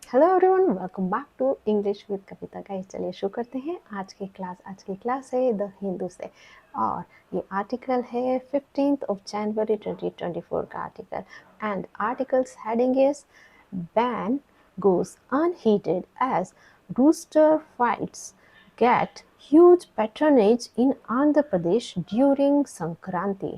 Hello everyone, welcome back to English with Kavita. Guys चलिए शुरू करते हैं आज की क्लास है द हिंदू से। और ये आर्टिकल है 15 जनवरी 2024 का article. And articles heading is ban goes unheeded as rooster fights get huge patronage in Andhra Pradesh during Sankranti।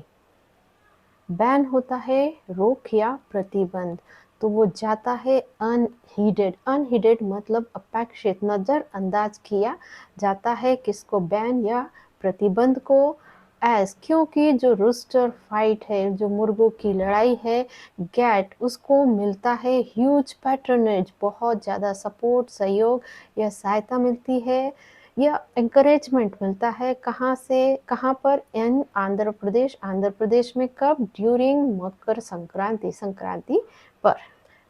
Ban होता है रोक या प्रतिबंध, तो वो जाता है अनहीडेड। अनहीडेड मतलब अपेक्षित, नजरअंदाज किया जाता है किसको, बैन या प्रतिबंध को। एज क्योंकि जो रूस्टर फाइट है, जो मुर्गों की लड़ाई है, गेट उसको मिलता है ह्यूज पैट्रनेज, बहुत ज़्यादा सपोर्ट, सहयोग या सहायता मिलती है या encouragement मिलता है। कहाँ से, कहाँ पर, इन आंध्र प्रदेश। आंध्र प्रदेश में कब? ड्यूरिंग मकर संक्रांति, संक्रांति पर।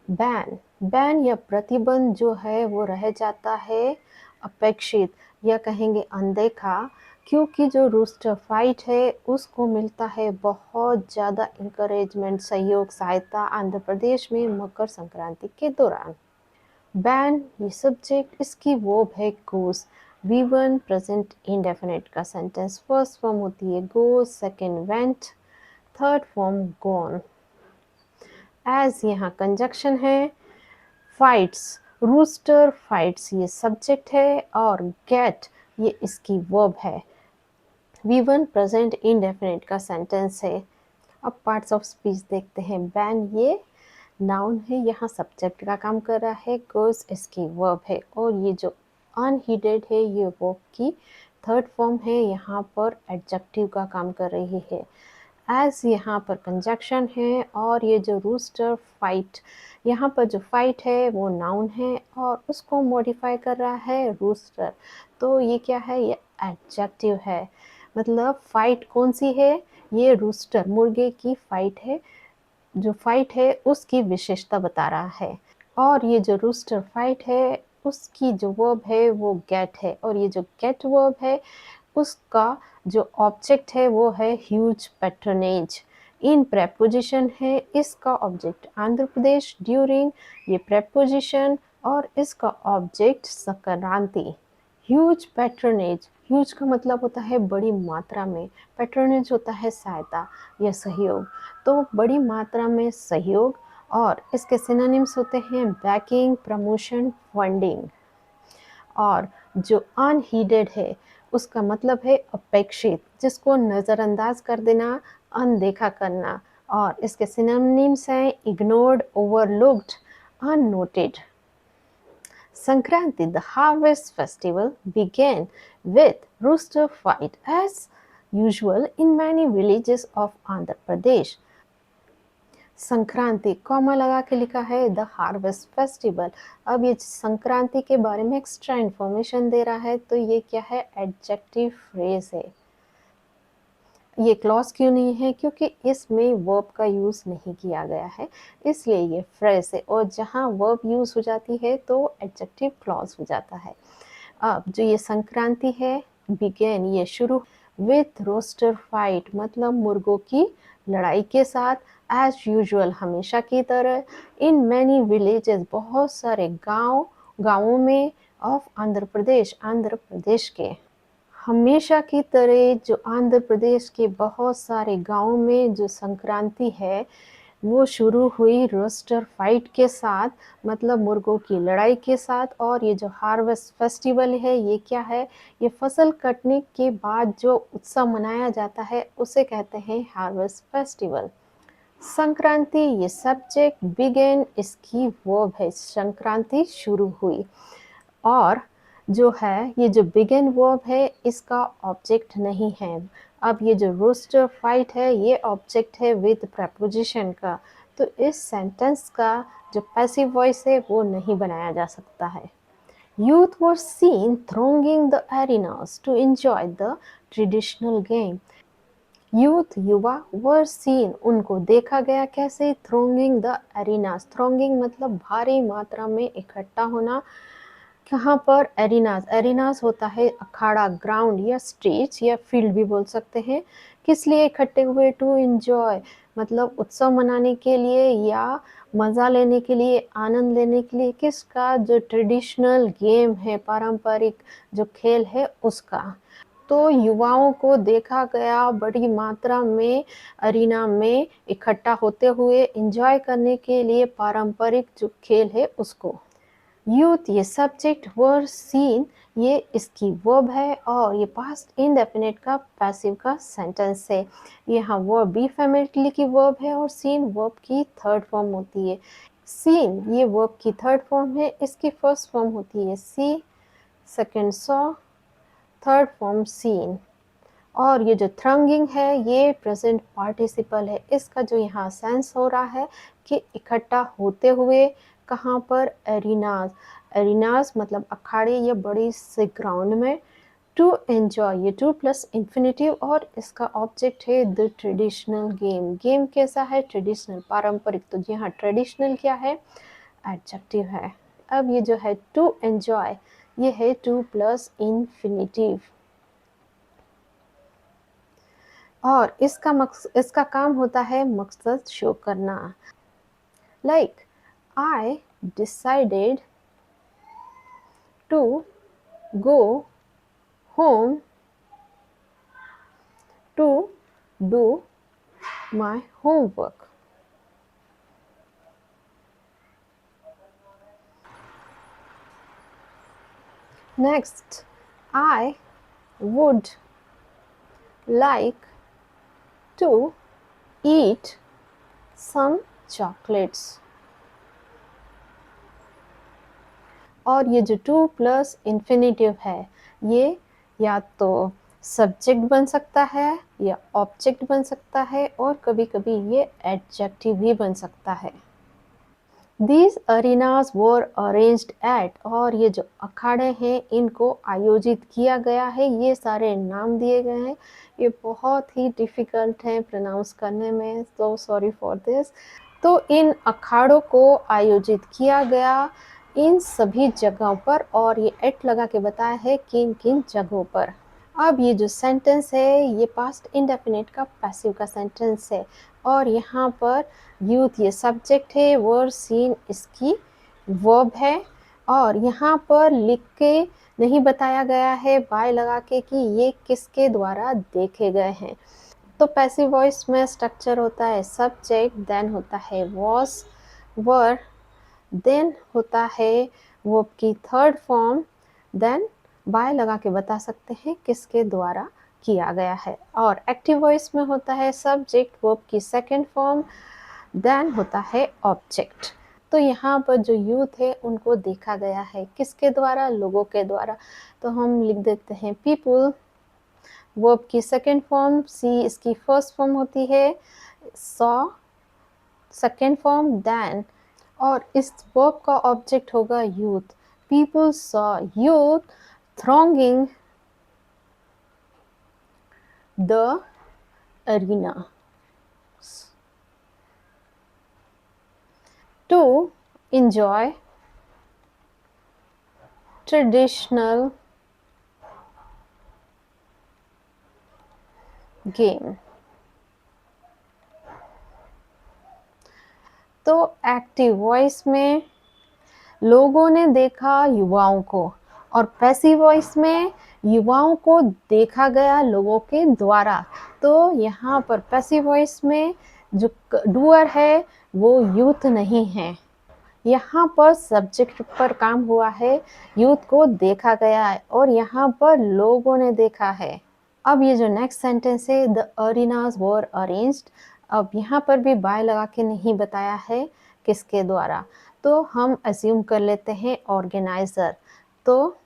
बैन या प्रतिबंध जो है वो रह जाता है अपेक्षित या कहेंगे अनदेखा, क्योंकि जो रूस्टर फाइट है उसको मिलता है बहुत ज़्यादा इंकरेजमेंट, सहयोग, सहायता आंध्र प्रदेश में मकर संक्रांति के दौरान। बैन ये सब्जेक्ट, इसकी वर्ब है गोस। V1 प्रेजेंट इंडेफिनिट का सेंटेंस। फर्स्ट फॉर्म होती है goes, second went, third form gone. As यहाँ कंजक्शन है। फाइट्स, रूस्टर फाइट्स ये सब्जेक्ट है और गेट ये इसकी वर्ब है। V1 प्रेजेंट इंडेफिनिट का सेंटेंस है। अब पार्ट्स ऑफ स्पीच देखते हैं। बैन ये नाउन है, यहाँ सब्जेक्ट का काम कर रहा है। गोस इसकी वर्ब है और ये जो अनहीडेड है ये वर्ब की थर्ड फॉर्म है, यहाँ पर एडजेक्टिव का काम कर रही है। एज यहाँ पर कंजक्शन है और ये जो रूस्टर फाइट, यहाँ पर जो फाइट है वो नाउन है और उसको मॉडिफाई कर रहा है रूस्टर, तो ये क्या है? ये एडजेक्टिव है। मतलब फाइट कौन सी है? ये रूस्टर, मुर्गे की फाइट है। जो फाइट है उसकी विशेषता बता रहा है। और ये जो रूस्टर फाइट है उसकी जो वर्ब है वो गेट है और ये जो गेट वर्ब है उसका जो ऑब्जेक्ट है वो है ह्यूज पैट्रनेज। इन प्रेपोजिशन है, इसका ऑब्जेक्ट आंध्र प्रदेश, ड्यूरिंग ये प्रेपोजिशन और इसका object Sankranti. Huge patronage, huge का मतलब होता है बड़ी मात्रा में, पैट्रनेज होता है सहायता या सहयोग, तो बड़ी मात्रा में सहयोग। और इसके सिनोनिम्स होते हैं बैकिंग, प्रमोशन, फंडिंग। और जो अनहीडेड है उसका मतलब है अपेक्षित, जिसको नज़रअंदाज कर देना, अनदेखा करना। और इसके सिनोनिम्स हैं ignored, overlooked, unnoted. Sankranti, the harvest festival, began with rooster fight as usual in many villages of Andhra Pradesh. Sankranti comma लगा के लिखा है द हार्वेस्ट फेस्टिवल। अब ये संक्रांति के बारे में एक्स्ट्रा इन्फॉर्मेशन दे रहा है, तो ये क्या है? एडजेक्टिव फ्रेज है। ये क्लॉज क्यों नहीं है? क्योंकि इसमें वर्ब का यूज़ नहीं किया गया है, इसलिए ये फ्रेज है। और जहाँ वर्ब यूज़ हो जाती है तो एडजेक्टिव क्लॉज हो जाता है। अब जो ये संक्रांति है, बिगेन ये शुरू, विथ रोस्टर फाइट मतलब मुर्गों की लड़ाई के साथ, एज यूजुअल हमेशा की तरह, इन मैनी विलेजेस बहुत सारे गाँवों में, ऑफ आंध्र प्रदेश आंध्र प्रदेश के। हमेशा की तरह जो आंध्र प्रदेश के बहुत सारे गाँव में जो संक्रांति है वो शुरू हुई रोस्टर फाइट के साथ, मतलब मुर्गों की लड़ाई के साथ। और ये जो हार्वेस्ट फेस्टिवल है ये क्या है? ये फसल कटने के बाद जो उत्सव मनाया जाता है उसे कहते हैं हार्वेस्ट फेस्टिवल। संक्रांति ये सब्जेक्ट, बिगेन इसकी वर्ब है, संक्रांति शुरू हुई। और जो है ये जो बिगिन वर्ब है इसका ऑब्जेक्ट नहीं है। अब ये जो रोस्टर फाइट है ये ऑब्जेक्ट है विद प्रपोजिशन का, तो इस सेंटेंस का जो पैसिव वॉइस है वो नहीं बनाया जा सकता है। Youth were seen thronging the arenas to enjoy the traditional game. Youth युवा, वर सीन उनको देखा गया, कैसे? थ्रोंगिंग द एरिनास। थ्रोंगिंग मतलब भारी मात्रा में इकट्ठा होना, कहाँ पर? एरिनास। एरिनास होता है अखाड़ा, ग्राउंड या स्टेज या फील्ड भी बोल सकते हैं। किस लिए इकट्ठे हुए? टू एंजॉय, मतलब उत्सव मनाने के लिए या मज़ा लेने के लिए, आनंद लेने के लिए। किसका? जो ट्रेडिशनल गेम है, पारंपरिक जो खेल है उसका। तो युवाओं को देखा गया बड़ी मात्रा में अरीना में इकट्ठा होते हुए एंजॉय करने के लिए पारंपरिक जो खेल है उसको। यूथ, ये सब्जेक्ट, वर्ड, सीन, ये इसकी वर्ब है और ये पास्ट इंडेफिनिट का पैसिव का सेंटेंस है। यहाँ वर्ब बी फैमिली की वर्ब है और सीन वर्ब की थर्ड फॉर्म होती है। सीन ये वर्ब की थर्ड फॉर्म है, इसकी फर्स्ट फॉर्म होती है see, second saw, third form seen. और ये जो थ्रंगिंग है ये प्रेजेंट पार्टिसिपल है। इसका जो यहाँ सेंस हो रहा है कि इकट्ठा होते हुए, कहाँ पर? एरिनाज। एरिनाज मतलब अखाड़े या बड़ी से ग्राउंड में। टू एंजॉय, ये टू प्लस इन्फिनेटिव और इसका ऑब्जेक्ट है द ट्रेडिशनल गेम। गेम कैसा है? ट्रेडिशनल, पारंपरिक। तो यहाँ ट्रेडिशनल क्या है? एडजेक्टिव है। अब ये जो है टू एंजॉय, ये है टू प्लस इन्फिनेटिव और इसका काम होता है मकसद शो करना। Like I decided to go home to do my homework. Next, I would like to eat some chocolates। और ये जो टू प्लस इन्फिनेटिव है ये या तो सब्जेक्ट बन सकता है या ऑब्जेक्ट बन सकता है और कभी कभी ये एडजेक्टिव भी बन सकता है। These arenas were arranged at, और ये जो अखाड़े हैं इनको आयोजित किया गया है। ये सारे नाम दिए गए हैं, ये बहुत ही डिफ़िकल्ट हैं प्रोनाउंस करने में, so sorry for this। तो इन अखाड़ों को आयोजित किया गया इन सभी जगहों पर और ये एट लगा के बताया है किन किन जगहों पर। अब ये जो सेंटेंस है ये पास्ट इंडेफिनिट का पैसिव का सेंटेंस है और यहाँ पर यूथ ये सब्जेक्ट है, वर सीन इसकी वर्ब है और यहाँ पर लिख के नहीं बताया गया है बाय लगा के कि ये किसके द्वारा देखे गए हैं। तो पैसिव वॉइस में स्ट्रक्चर होता है सब्जेक्ट, देन होता है वॉज, वर, देन होता है वर्ब की थर्ड फॉर्म, देन बाय लगा के बता सकते हैं किसके द्वारा किया गया है। और एक्टिव वॉइस में होता है सब्जेक्ट, वर्ब की सेकंड फॉर्म, देन होता है ऑब्जेक्ट। तो यहाँ पर जो यूथ है उनको देखा गया है किसके द्वारा? लोगों के द्वारा। तो हम लिख देते हैं पीपल, वर्ब की सेकंड फॉर्म सी, इसकी फर्स्ट फॉर्म होती है सॉ, सेकंड फॉर्म देन, और इस वर्ब का ऑब्जेक्ट होगा youth. People saw youth thronging the arena to enjoy traditional game। तो एक्टिव वॉइस में लोगों ने देखा युवाओं को और पैसिव वॉइस में युवाओं को देखा गया लोगों के द्वारा। तो यहाँ पर पैसिव वॉइस में जो डूअर है वो यूथ नहीं है, यहाँ पर सब्जेक्ट पर काम हुआ है, यूथ को देखा गया है और यहाँ पर लोगों ने देखा है। अब ये जो नेक्स्ट सेंटेंस है द अरीनास वर अरेंज्ड, अब यहाँ पर भी बाय लगा के नहीं बताया है किसके द्वारा, तो हम अज्यूम कर लेते हैं ऑर्गेनाइजर। तो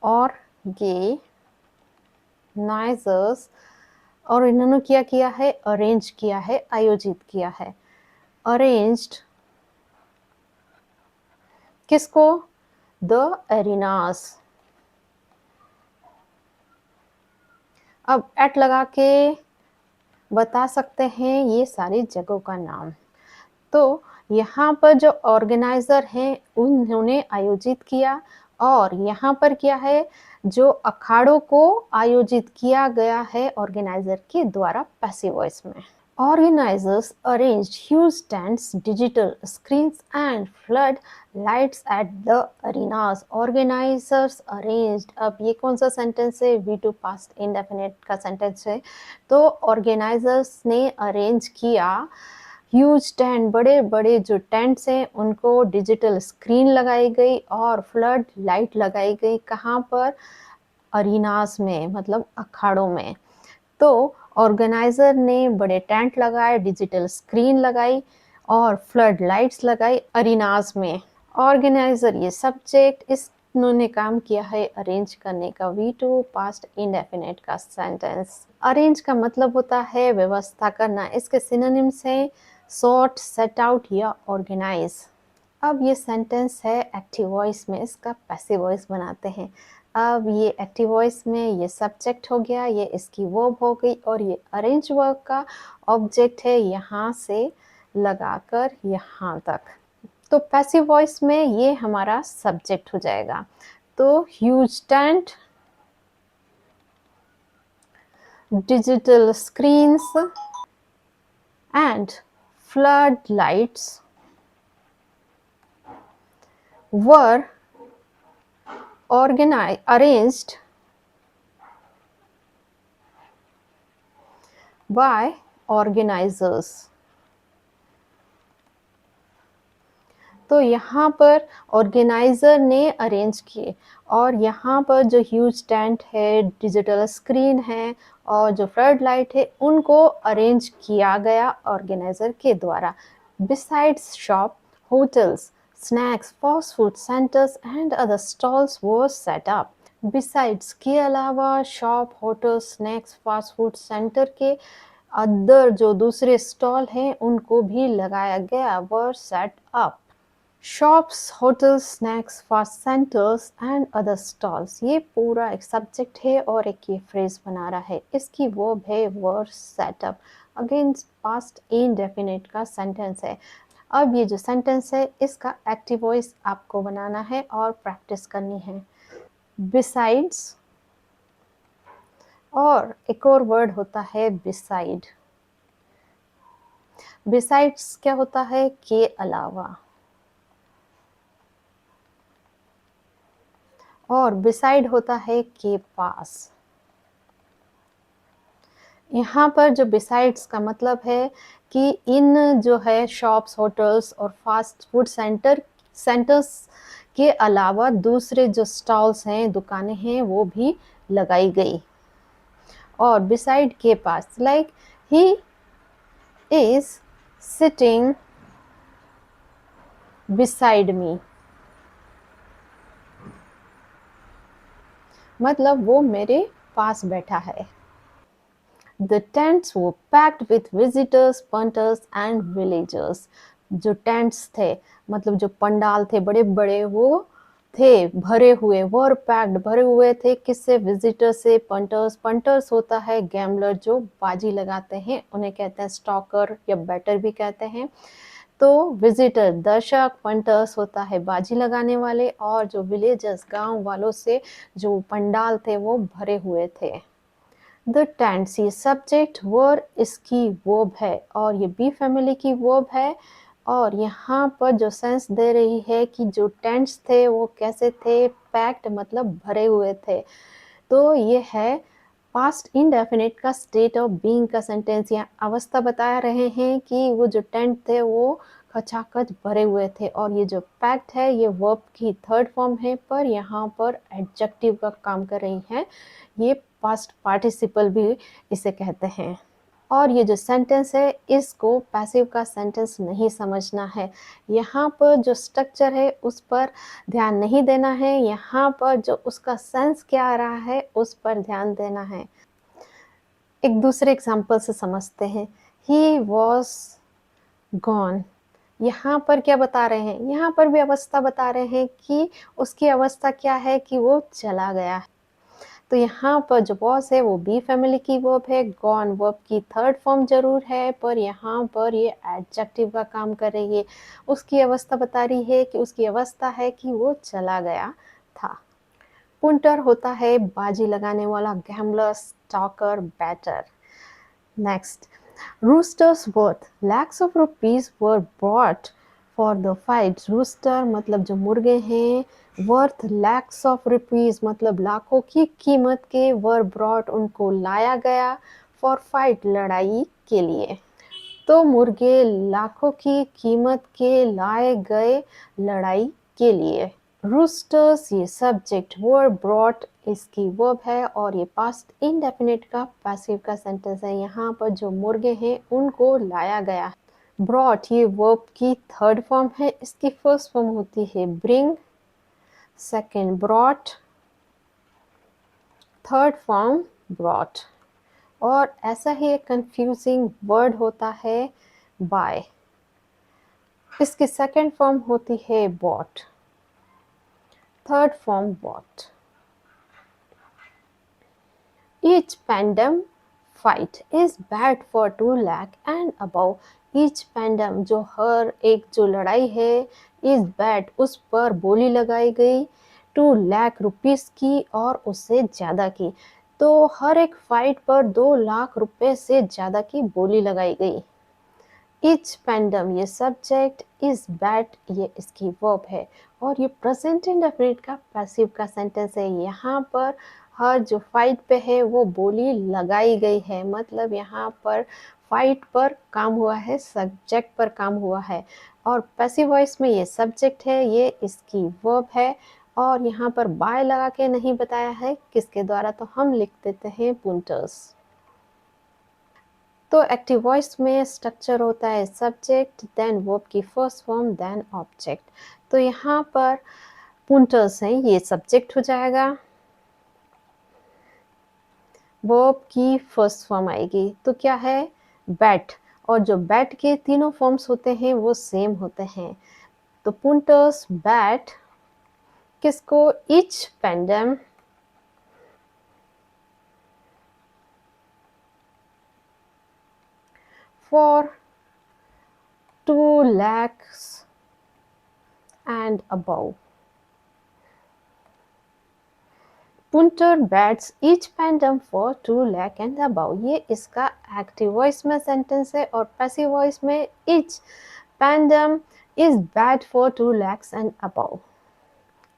ऑर्गेनाइजर्स, और इन्होंने क्या किया है? अरेंज किया है, आयोजित किया है। अरेंज्ड किसको? द एरिनास। अब एट लगा के बता सकते हैं ये सारी जगहों का नाम। तो यहाँ पर जो ऑर्गेनाइजर हैं उन्होंने आयोजित किया और यहाँ पर क्या है, जो अखाड़ों को आयोजित किया गया है ऑर्गेनाइजर के द्वारा पैसिव वॉइस में। Organizers arranged huge tents, digital screens, and flood lights at the arenas. Organizers arranged. अब ये कौन सा सेंटेंस है? V2 past indefinite का सेंटेंस है। तो organizers ने अरेंज किया ह्यूज टेंट, बड़े बड़े जो टेंट्स हैं उनको डिजिटल स्क्रीन लगाई गई और फ्लड लाइट लगाई गई। कहाँ पर? अरीनास में, मतलब अखाड़ों में। तो ऑर्गेनाइजर ने बड़े टेंट लगाए, डिजिटल स्क्रीन लगाई और फ्लड लाइट्स लगाई अरीनास में। ऑर्गेनाइजर ये सब्जेक्ट, इन्होंने काम किया है अरेंज करने का। V2 पास्ट इंडेफिनिट का सेंटेंस। अरेंज का मतलब होता है व्यवस्था करना। इसके सिनोनिम्स हैं सॉर्ट, सेट आउट या ऑर्गेनाइज। अब ये सेंटेंस है एक्टिव वॉइस में, इसका पैसिव वॉइस बनाते हैं। अब ये एक्टिव वॉइस में ये सब्जेक्ट हो गया, ये इसकी वर्ब हो गई और ये अरेंज वर्ब का ऑब्जेक्ट है, यहाँ से लगाकर यहाँ तक। तो पैसिव वॉइस में ये हमारा सब्जेक्ट हो जाएगा। तो huge tent, digital screens and flood lights were arranged by organizers। तो यहाँ पर ऑर्गेनाइजर ने अरेंज किए और यहाँ पर जो ह्यूज टेंट है, डिजिटल स्क्रीन है और जो फ्लड लाइट है उनको अरेंज किया गया ऑर्गेनाइजर के द्वारा। Besides shop, hotels, snacks, fast food centers and other stalls were set up। Besides के अलावा, shop, hotel, snacks, fast food centre के अदर जो दूसरे स्टॉल हैं उनको भी लगाया गया, were set up. Shops, hotels, snacks, fast centres and other stalls, ये पूरा एक सब्जेक्ट है और एक ये फ्रेज बना रहा है। इसकी वर्ब है were set up. Again past indefinite का सेंटेंस है। अब ये जो सेंटेंस है इसका एक्टिव वॉइस आपको बनाना है और प्रैक्टिस करनी है। बिसाइड्स, और एक और वर्ड होता है बिसाइड। बिसाइड्स क्या होता है? के अलावा। और बिसाइड होता है के पास। यहाँ पर जो बिसाइड्स का मतलब है कि इन जो है शॉप्स, होटल्स और फास्ट फूड सेंटर्स के अलावा दूसरे जो स्टॉल्स हैं, दुकानें हैं, वो भी लगाई गई। और बिसाइड के पास, like he is sitting beside me, मतलब वो मेरे पास बैठा है। The tents were packed with visitors, punters and villagers। जो टेंट्स थे, मतलब जो पंडाल थे बड़े बड़े, वो थे भरे हुए, वर पैक्ड, भरे हुए थे। किससे? विजिटर से, पंटर्स। पंटर्स होता है गैम्बलर, जो बाजी लगाते हैं, उन्हें कहते हैं स्टॉकर या बैटर भी कहते हैं। तो विजिटर दर्शक, पंटर्स होता है बाजी लगाने वाले, और जो विलेजर्स गांव वालों से जो पंडाल थे वो भरे हुए थे। द टेंट्स, ये सब्जेक्ट, वर इसकी वर्ब है और ये बी फैमिली की वर्ब है। और यहाँ पर जो सेंस दे रही है कि जो टेंट्स थे वो कैसे थे? पैक्ड, मतलब भरे हुए थे। तो ये है पास्ट इंडेफिनिट का स्टेट ऑफ बीइंग का सेंटेंस। यहाँ अवस्था बता रहे हैं कि वो जो टेंट थे वो खचाखच भरे हुए थे। और ये जो पैक्ड है ये वर्ब की थर्ड फॉर्म है, पर यहाँ पर एडजेक्टिव का काम कर रही है। ये पास्ट पार्टिसिपल भी इसे कहते हैं। और ये जो सेंटेंस है इसको पैसिव का सेंटेंस नहीं समझना है। यहाँ पर जो स्ट्रक्चर है उस पर ध्यान नहीं देना है, यहाँ पर जो उसका सेंस क्या आ रहा है उस पर ध्यान देना है। एक दूसरे एग्जाम्पल से समझते हैं। ही वॉज गॉन, यहाँ पर क्या बता रहे हैं? यहाँ पर भी अवस्था बता रहे हैं कि उसकी अवस्था क्या है कि वो चला गया है। तो यहाँ पर जो वॉज है वो बी फैमिली की वर्ब है, गॉन वर्ब की थर्ड फॉर्म जरूर है, पर यहाँ पर ये एडजेक्टिव का काम कर रही है। उसकी अवस्था बता रही है कि उसकी अवस्था है कि वो चला गया था। पुंटर होता है बाजी लगाने वाला, gambler, stalker, batter. Next, roosters worth lakhs of rupees were brought for the fights। Rooster मतलब जो मुर्गे हैं, वर्थ lakhs of rupees मतलब लाखों की कीमत के, were brought उनको लाया गया, for fight लड़ाई के लिए। तो मुर्गे लाखों की कीमत के लाए गए लड़ाई के लिए। रूस्टर्स ये सब्जेक्ट, वर ब्रॉट इसकी वर्ब है और ये पास्ट इंडेफिनिट का पैसिव का सेंटेंस है। यहाँ पर जो मुर्गे हैं उनको लाया गया। ब्रॉट ये वर्ब की थर्ड फॉर्म है, इसकी फर्स्ट फॉर्म होती है bring, second brought, third form brought. और ऐसा ही एक कंफ्यूजिंग वर्ड होता है बाय, इसकी सेकेंड फॉर्म होती है bought, third form bought. Each pandem fight is bad for 2 lakh and above। Each pandem जो हर एक जो लड़ाई है, is bad उस पर बोली लगाई गई, 2 लाख रुपीस की और उससे ज़्यादा की। तो हर एक फाइट पर 2 लाख रुपए से ज़्यादा की बोली लगाई गई। Each pandem ये सब्जेक्ट, is bad ये इसकी वर्ब है और ये प्रेजेंट इंडेफिनिट का पैसिव का सेंटेंस है। यहाँ पर हर जो फाइट पे है वो बोली लगाई गई है, मतलब यहाँ पर फाइट पर काम हुआ है, सब्जेक्ट पर काम हुआ है। और पैसिव वॉइस में ये सब्जेक्ट है, ये इसकी वर्ब है और यहाँ पर बाय लगा के नहीं बताया है किसके द्वारा, तो हम लिख देते हैं पुंटर्स। तो एक्टिव वॉइस में स्ट्रक्चर होता है सब्जेक्ट, देन वर्ब की फर्स्ट फॉर्म, देन ऑब्जेक्ट। तो यहाँ पर पुंटर्स हैं, ये सब्जेक्ट हो जाएगा, वर्ब की फर्स्ट फॉर्म आएगी तो क्या है बैट, और जो बैट के तीनों फॉर्म्स होते हैं वो सेम होते हैं। तो पुंटर्स बैट किसको, each पेंडम for 2 lakhs and above। Punter bats each pandem for 2 lakh and above। ये इसका एक्टिव वॉइस में सेंटेंस है और पैसिव वॉइस में each pandem is bad for 2 lakhs and above।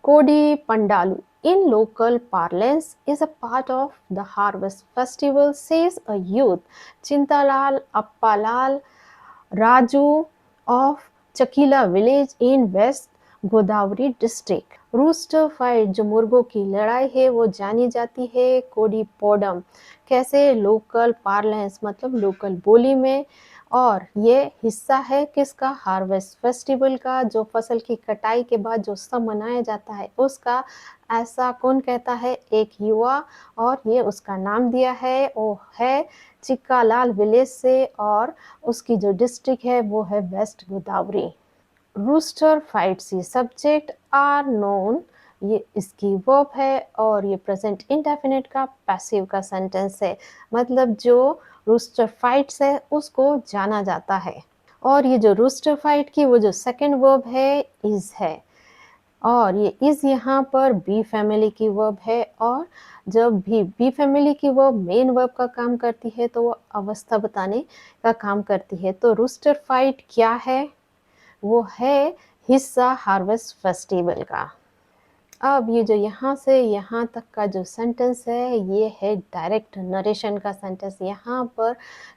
Kodi Pandalu in local parlance is a part of the harvest festival, says a youth। Chintalal Appalal Raju of Chakila village in West Godavari district. Rooster fight जो मुर्गों की लड़ाई है वो जानी जाती है कोडी पोडम, कैसे, लोकल पार्लेंस मतलब लोकल बोली में, और ये हिस्सा है किसका, हार्वेस्ट फेस्टिवल का, जो फसल की कटाई के बाद जो उत्सव मनाया जाता है उसका। ऐसा कौन कहता है, एक युवा, और ये उसका नाम दिया है वो है चिक्कालाल विलेज से और उसकी जो डिस्ट्रिक्ट है वो है वेस्ट गोदावरी। रूस्टर फाइट्स ये सब्जेक्ट, आर नोन ये इसकी वर्ब है और ये प्रेजेंट इंडेफिनिट का पैसिव का सेंटेंस है, मतलब जो रूस्टर फाइट्स है उसको जाना जाता है। और ये जो रूस्टर फाइट की वो जो सेकंड वर्ब है इज है, और ये इज यहाँ पर बी फैमिली की वर्ब है, और जब भी बी फैमिली की वर्ब मेन वर्ब का काम करती है तो वो अवस्था बताने का काम करती है। तो रूस्टर फाइट क्या है, वो है हिस्सा हार्वेस्ट फेस्टिवल का। अब ये जो यहाँ से यहाँ तक का जो सेंटेंस है ये है डायरेक्ट नरेशन का सेंटेंस। यहाँ पर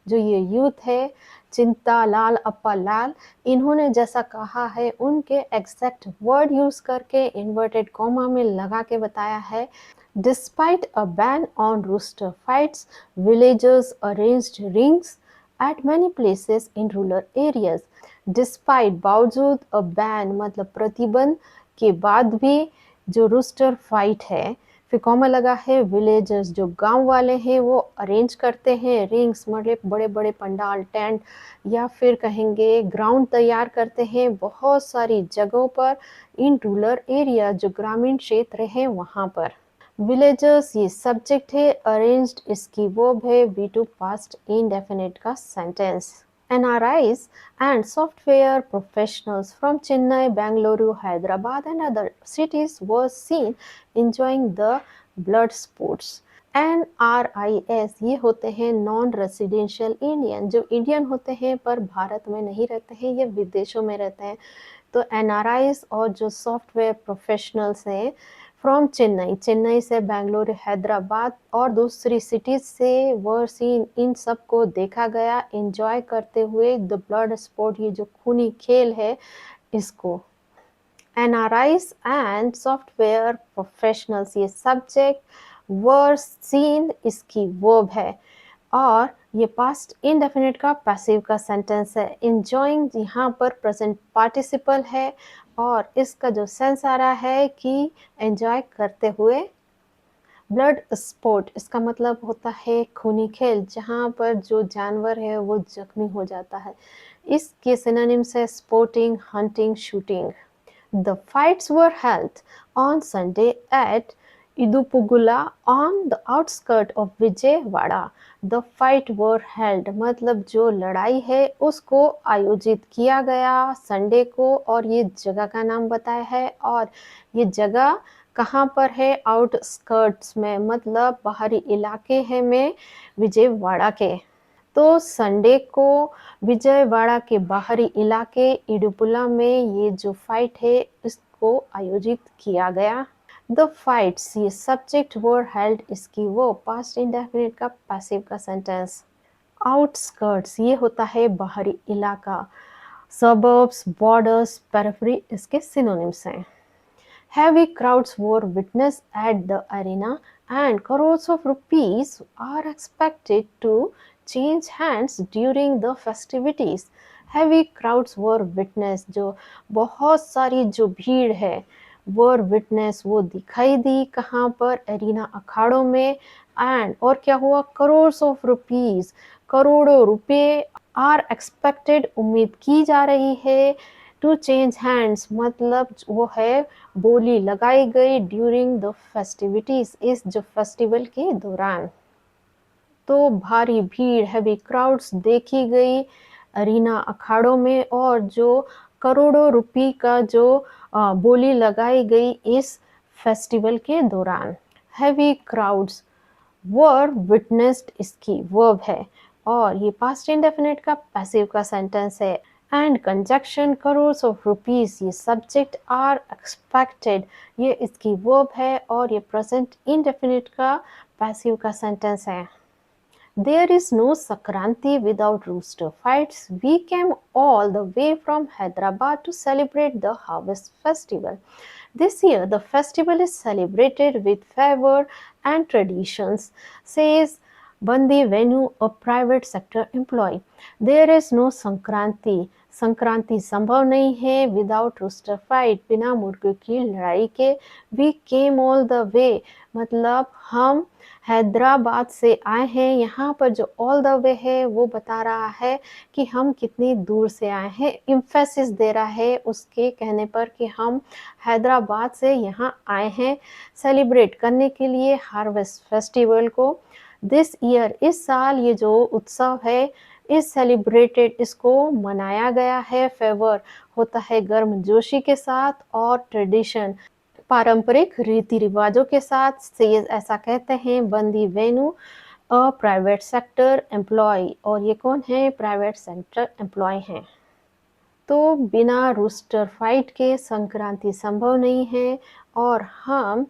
जो ये यूथ है चिंता लाल अप्पा लाल, इन्होंने जैसा कहा है उनके एग्जैक्ट वर्ड यूज करके इन्वर्टेड कॉमा में लगा के बताया है। Despite a ban on rooster fights, villagers arranged rings at many places in rural areas। Despite बावजूद, a ban मतलब प्रतिबंध के बाद भी जो रूस्टर फाइट है, फिर कॉमा लगा है, विलेजर्स जो गांव वाले हैं वो अरेंज करते हैं, रिंग्स मतलब बड़े बड़े पंडाल, टेंट या फिर कहेंगे ग्राउंड तैयार करते हैं बहुत सारी जगहों पर इन रूरल एरिया जो ग्रामीण क्षेत्र है वहाँ पर। विलेजर्स ये सब्जेक्ट है, अरेंज्ड इसकी वर्ब है, बी टू पास्ट इंडेफिनिट का sentence. NRIs and software professionals from Chennai, Bangalore, Hyderabad and other cities were seen enjoying the blood sports. NRIS ये होते हैं नॉन रेसिडेंशियल इंडियन, जो इंडियन होते हैं पर भारत में नहीं रहते हैं, ये विदेशों में रहते हैं। तो NRIs और जो सॉफ्टवेयर प्रोफेशनल्स हैं फ्रॉम चेन्नई, चेन्नई से बेंगलुरु, हैदराबाद और दूसरी सिटीज से वर सीन, इन सबको देखा गया एंजॉय करते हुए द ब्लड स्पोर्ट, ये जो खूनी खेल है इसको। NRIs and software professionals, ये सब्जेक्ट वर सीन इसकी वर्ब है और ये पास्ट इंडेफिनिट का पैसिव का सेंटेंस है। एंजॉइंग यहाँ पर प्रेजेंट पार्टिसिपल है और इसका जो सेंस आ रहा है कि एंजॉय करते हुए। ब्लड स्पोर्ट इसका मतलब होता है खूनी खेल, जहाँ पर जो जानवर है वो जख्मी हो जाता है। इसके सिनोनिम्स है sporting, hunting, shooting. The fights were held on Sunday at Idupugula on the outskirts of Vijayawada. The fight were held मतलब जो लड़ाई है उसको आयोजित किया गया संडे को, और ये जगह का नाम बताया है और ये जगह कहाँ पर है, आउटस्कर्ट्स में, मतलब बाहरी इलाके है में विजयवाड़ा के। तो संडे को विजयवाड़ा के बाहरी इलाके इडुपुला में ये जो फाइट है इसको आयोजित किया गया। द फाइट्स ये सब्जेक्ट वर हेल्ड, इसकी वो पास्ट इंडेफिनिट का पैसिव का सेंटेंस। आउटस्कर्ट्स ये होता है बाहरी इलाका, सबर्ब्स, बॉर्डर्स, पेरिफेरी इसके सिनोनिम्स हैं। Heavy crowds were witnessed at the arena and crores of rupees are expected to change hands during the festivities. Heavy crowds were witnessed, जो बहुत सारी जो भीड़ है were witnessed वो दिखाई दी कहाँ पर, एरिना अखाड़ों में। एंड और क्या हुआ, crores of rupees करोड़ों रुपए, are expected उम्मीद की जा रही है, टू चेंज हैंड्स मतलब वो है बोली लगाई गई, ड्यूरिंग द फेस्टिविटीज इस जो फेस्टिवल के दौरान। तो भारी भीड़, हैवी क्राउड्स देखी गई अरीना अखाड़ों में, और जो करोड़ों रुपए का जो बोली लगाई गई इस फेस्टिवल के दौरान। हैवी क्राउड्स वर विटनेस्ड इसकी वर्ब है और ये पास्ट इंडेफिनिट का पैसिव का सेंटेंस है। And conjunction crores of rupees ये सब्जेक्ट, आर एक्सपेक्टेड ये इसकी वर्ब है और ये प्रेजेंट इंडेफिनिट का पैसिव का सेंटेंस है। There is no Sakranti without rooster fights. We came all the way from Hyderabad to celebrate the harvest festival. This year, the festival is celebrated with fervor and traditions, says Bandi Venu, a private sector employee. There is no Sankranti. Sankranti संभव नहीं है without rooster fight, बिना मुर्गे की लड़ाई के। We came all the way मतलब हम हैदराबाद से आए हैं। यहाँ पर जो ऑल द वे है वो बता रहा है कि हम कितनी दूर से आए हैं, इम्फेसिस दे रहा है उसके कहने पर कि हम हैदराबाद से यहाँ आए हैं सेलिब्रेट करने के लिए हार्वेस्ट फेस्टिवल को। दिस ईयर इस साल ये जो उत्सव है इस सेलिब्रेटेड इसको मनाया गया है, फेवर होता है गर्म जोशी के साथ, और ट्रेडिशन पारंपरिक रीति रिवाजों के साथ से ऐसा कहते हैं बंदी Venu, a private sector employ, और ये कौन है, प्राइवेट सेक्टर एम्प्लॉय हैं। तो बिना रूस्टर फाइट के संक्रांति संभव नहीं है और हम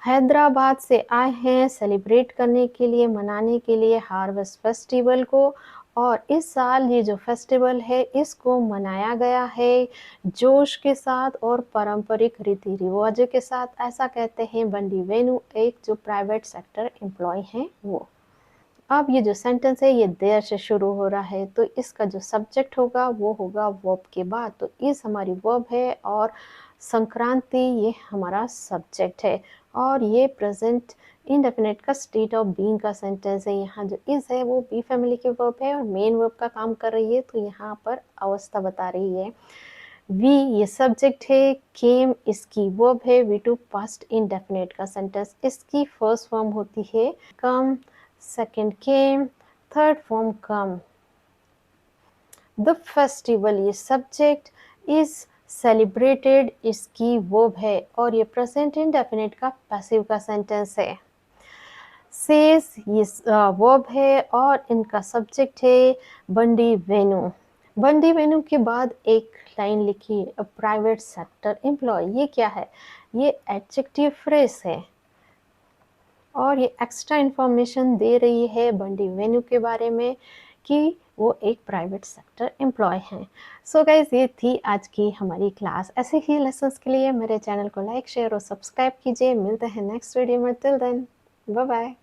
हैदराबाद से आए हैं सेलिब्रेट करने के लिए, मनाने के लिए हार्वेस्ट फेस्टिवल को, और इस साल ये जो फेस्टिवल है इसको मनाया गया है जोश के साथ और पारंपरिक रीति रिवाजों के साथ, ऐसा कहते हैं बंडी वेनु, एक जो प्राइवेट सेक्टर एम्प्लॉय हैं वो। अब ये जो सेंटेंस है ये देयर से शुरू हो रहा है, तो इसका जो सब्जेक्ट होगा वो होगा वर्ब के बाद। तो इस हमारी वर्ब है और संक्रांति ये हमारा सब्जेक्ट है, और ये प्रेजेंट इंडेफिनिट का स्टेट ऑफ बीइंग का सेंटेंस है। यहाँ जो इज है वो बी फैमिली की वर्ब है और मेन वर्ब का काम कर रही है, तो यहाँ पर अवस्था बता रही है। वी ये सब्जेक्ट है, केम इसकी वर्ब है, वी टू पास्ट इंडेफिनिट का सेंटेंस, इसकी फर्स्ट फॉर्म होती है come, second came, third form come. The festival, ये सब्जेक्ट, इज सेलिब्रेटेड, इसकी वर्ब है और ये प्रेजेंट इंडेफिनिट का पैसिव का सेंटेंस है। सेज ये वर्ब है और इनका सब्जेक्ट है बंडी वेनु। बंडी वेनु के बाद एक लाइन लिखी, अ प्राइवेट सेक्टर एम्प्लॉय। ये क्या है? ये एडजेक्टिव फ्रेज है और ये एक्स्ट्रा इंफॉर्मेशन दे रही है बंडी वेन्यू के बारे में कि वो एक प्राइवेट सेक्टर एम्प्लॉय हैं। सो गाइज, ये थी आज की हमारी क्लास। ऐसे ही लेसन्स के लिए मेरे चैनल को लाइक, शेयर और सब्सक्राइब कीजिए। मिलते हैं नेक्स्ट वीडियो में। Till then, bye bye.